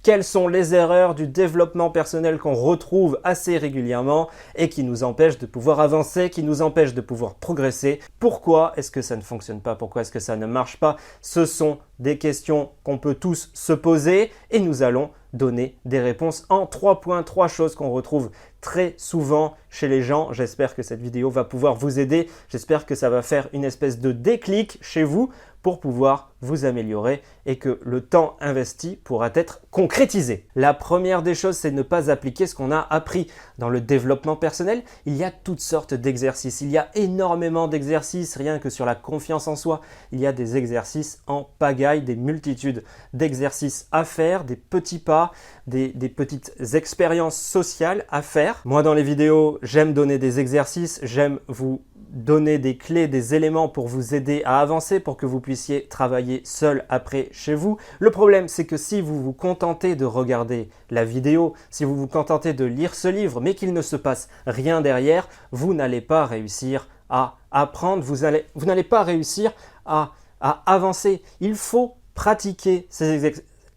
Quelles sont les erreurs du développement personnel qu'on retrouve assez régulièrement et qui nous empêchent de pouvoir avancer, qui nous empêchent de pouvoir progresser? Pourquoi est-ce que ça ne fonctionne pas? Pourquoi est-ce que ça ne marche pas? Ce sont des questions qu'on peut tous se poser et nous allons donner des réponses en 3 points, 3 choses qu'on retrouve très souvent chez les gens. J'espère que cette vidéo va pouvoir vous aider. J'espère que ça va faire une espèce de déclic chez vous pour pouvoir vous améliorer et que le temps investi pourra être concrétisé. La première des choses, c'est ne pas appliquer ce qu'on a appris. Dans le développement personnel, il y a toutes sortes d'exercices. Il y a énormément d'exercices, rien que sur la confiance en soi. Il y a des exercices en pagaille, des multitudes d'exercices à faire, des petits pas, des petites expériences sociales à faire. Moi, dans les vidéos, j'aime donner des exercices, j'aime vous donner des clés, des éléments pour vous aider à avancer, pour que vous puissiez travailler seul après chez vous. Le problème, c'est que si vous vous contentez de regarder la vidéo, si vous vous contentez de lire ce livre, mais qu'il ne se passe rien derrière, vous n'allez pas réussir à apprendre, vous n'allez pas réussir à avancer. Il faut pratiquer ces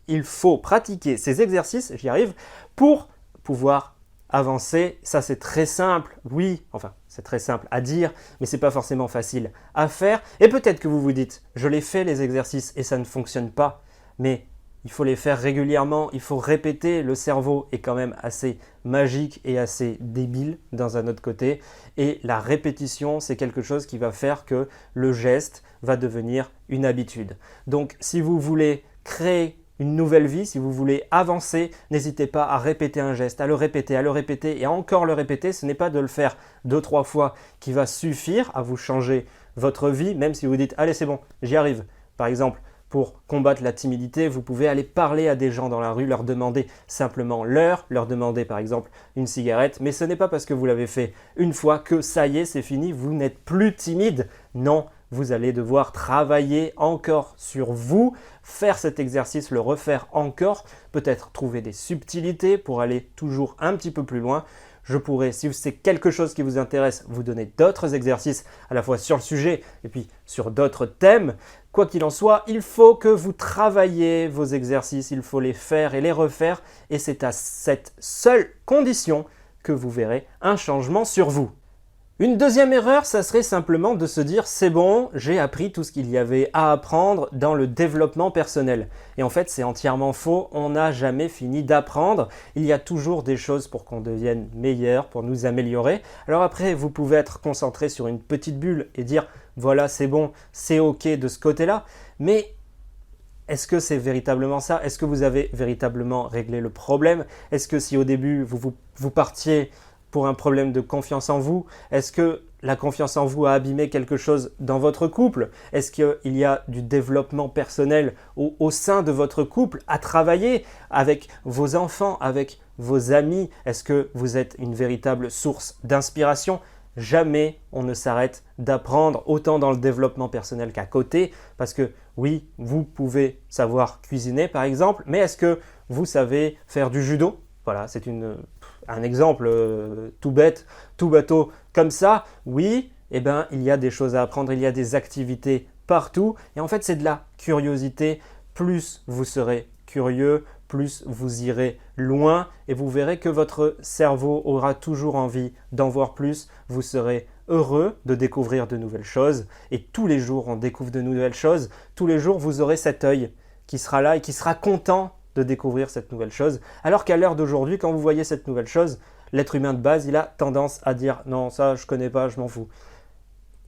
exercices, j'y arrive, pour pouvoir avancer. Ça, c'est très simple, oui, enfin, c'est très simple à dire, mais c'est pas forcément facile à faire. Et peut-être que vous vous dites, je les fais les exercices et ça ne fonctionne pas, mais il faut les faire régulièrement, il faut répéter. Le cerveau est quand même assez magique et assez débile dans un autre côté. Et la répétition, c'est quelque chose qui va faire que le geste va devenir une habitude. Donc, si vous voulez créer une nouvelle vie, si vous voulez avancer, n'hésitez pas à répéter un geste, à le répéter et à encore le répéter. Ce n'est pas de le faire 2-3 fois qui va suffire à vous changer votre vie, même si vous dites « Allez, c'est bon, j'y arrive ». Par exemple, pour combattre la timidité, vous pouvez aller parler à des gens dans la rue, leur demander simplement l'heure, leur demander par exemple une cigarette. Mais ce n'est pas parce que vous l'avez fait une fois que ça y est, c'est fini, vous n'êtes plus timide. Non, vous allez devoir travailler encore sur vous, faire cet exercice, le refaire encore, peut-être trouver des subtilités pour aller toujours un petit peu plus loin. Je pourrais, si c'est quelque chose qui vous intéresse, vous donner d'autres exercices à la fois sur le sujet et puis sur d'autres thèmes. Quoi qu'il en soit, il faut que vous travailliez vos exercices, il faut les faire et les refaire et c'est à cette seule condition que vous verrez un changement sur vous. Une deuxième erreur, ça serait simplement de se dire « c'est bon, j'ai appris tout ce qu'il y avait à apprendre dans le développement personnel ». Et en fait, c'est entièrement faux, on n'a jamais fini d'apprendre. Il y a toujours des choses pour qu'on devienne meilleur, pour nous améliorer. Alors après, vous pouvez être concentré sur une petite bulle et dire « voilà, c'est bon, c'est ok de ce côté-là ». Mais est-ce que c'est véritablement ça? Est-ce que vous avez véritablement réglé le problème? Est-ce que si au début, vous partiez pour un problème de confiance en vous? Est-ce que la confiance en vous a abîmé quelque chose dans votre couple? Est-ce qu'il y a du développement personnel au sein de votre couple à travailler avec vos enfants, avec vos amis? Est-ce que vous êtes une véritable source d'inspiration? Jamais on ne s'arrête d'apprendre, autant dans le développement personnel qu'à côté, parce que oui, vous pouvez savoir cuisiner par exemple, mais est-ce que vous savez faire du judo? Voilà, c'est un exemple tout bête, tout bateau comme ça. Oui, eh ben, il y a des choses à apprendre, il y a des activités partout. Et en fait, c'est de la curiosité. Plus vous serez curieux, plus vous irez loin et vous verrez que votre cerveau aura toujours envie d'en voir plus. Vous serez heureux de découvrir de nouvelles choses et tous les jours, on découvre de nouvelles choses. Tous les jours, vous aurez cet œil qui sera là et qui sera content de découvrir cette nouvelle chose. Alors qu'à l'heure d'aujourd'hui, quand vous voyez cette nouvelle chose, l'être humain de base, il a tendance à dire « non, ça, je connais pas, je m'en fous ».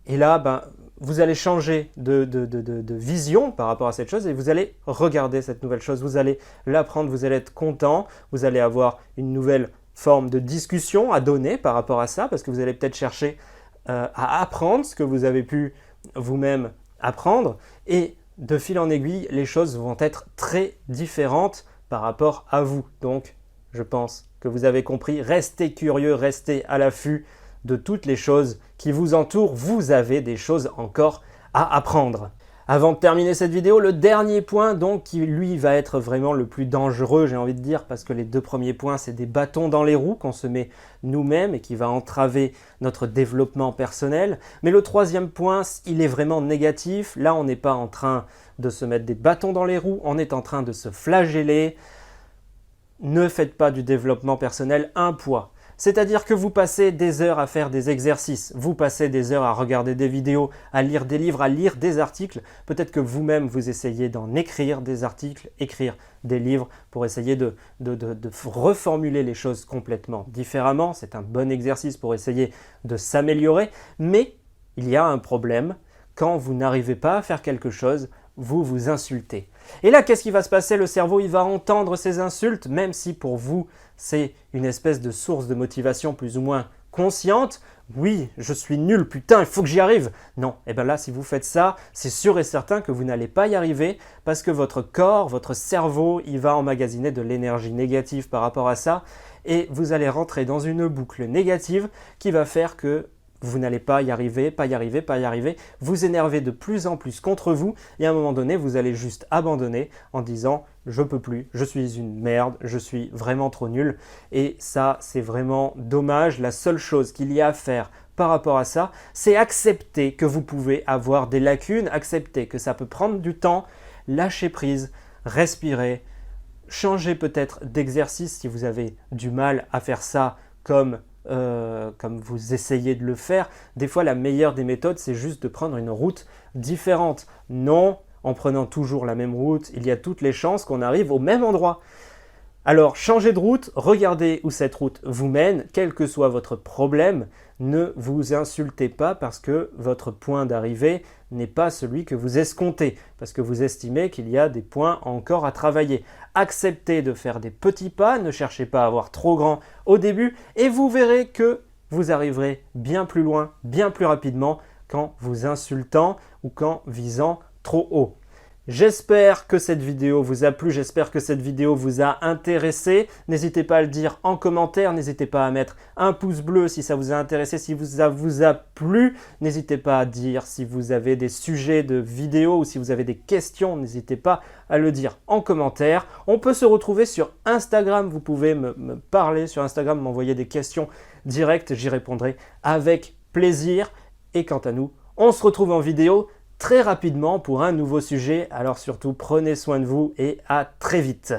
Et là, ben, vous allez changer de vision par rapport à cette chose et vous allez regarder cette nouvelle chose, vous allez l'apprendre, vous allez être content, vous allez avoir une nouvelle forme de discussion à donner par rapport à ça parce que vous allez peut-être chercher à apprendre ce que vous avez pu vous-même apprendre et de fil en aiguille, les choses vont être très différentes par rapport à vous. Donc, je pense que vous avez compris, restez curieux, restez à l'affût de toutes les choses qui vous entourent. Vous avez des choses encore à apprendre. Avant de terminer cette vidéo, le dernier point donc qui lui va être vraiment le plus dangereux, j'ai envie de dire, parce que les 2 premiers points, c'est des bâtons dans les roues qu'on se met nous-mêmes et qui va entraver notre développement personnel. Mais le 3e point, il est vraiment négatif. Là, on n'est pas en train de se mettre des bâtons dans les roues, on est en train de se flageller. ne faites pas du développement personnel un poids. C'est-à-dire que vous passez des heures à faire des exercices, vous passez des heures à regarder des vidéos, à lire des livres, à lire des articles. Peut-être que vous-même vous essayez d'en écrire des articles, écrire des livres pour essayer de reformuler les choses complètement différemment. C'est un bon exercice pour essayer de s'améliorer, mais il y a un problème. Quand vous n'arrivez pas à faire quelque chose, vous vous insultez. Et là, qu'est-ce qui va se passer? Le cerveau, il va entendre ces insultes, même si pour vous, c'est une espèce de source de motivation plus ou moins consciente. Oui, je suis nul, putain, il faut que j'y arrive. Non, et bien là, si vous faites ça, c'est sûr et certain que vous n'allez pas y arriver parce que votre corps, votre cerveau, il va emmagasiner de l'énergie négative par rapport à ça et vous allez rentrer dans une boucle négative qui va faire que vous n'allez pas y arriver, pas y arriver, pas y arriver, vous énervez de plus en plus contre vous et à un moment donné, vous allez juste abandonner en disant « je peux plus, je suis une merde, je suis vraiment trop nul » et ça, c'est vraiment dommage. La seule chose qu'il y a à faire par rapport à ça, c'est accepter que vous pouvez avoir des lacunes, accepter que ça peut prendre du temps, lâcher prise, respirer, changer peut-être d'exercice si vous avez du mal à faire ça comme vous essayez de le faire. Des fois, la meilleure des méthodes, c'est juste de prendre une route différente. Non, en prenant toujours la même route, il y a toutes les chances qu'on arrive au même endroit. Alors, changez de route, regardez où cette route vous mène, quel que soit votre problème, ne vous insultez pas parce que votre point d'arrivée n'est pas celui que vous escomptez, parce que vous estimez qu'il y a des points encore à travailler. Acceptez de faire des petits pas, ne cherchez pas à avoir trop grand au début, et vous verrez que vous arriverez bien plus loin, bien plus rapidement qu'en vous insultant ou qu'en visant trop haut. J'espère que cette vidéo vous a plu, j'espère que cette vidéo vous a intéressé. N'hésitez pas à le dire en commentaire, n'hésitez pas à mettre un pouce bleu si ça vous a intéressé, si ça vous a plu. N'hésitez pas à dire si vous avez des sujets de vidéos ou si vous avez des questions, n'hésitez pas à le dire en commentaire. On peut se retrouver sur Instagram, vous pouvez me parler sur Instagram, m'envoyer des questions directes, j'y répondrai avec plaisir. Et quant à nous, on se retrouve en vidéo très rapidement pour un nouveau sujet. Alors surtout, prenez soin de vous et à très vite.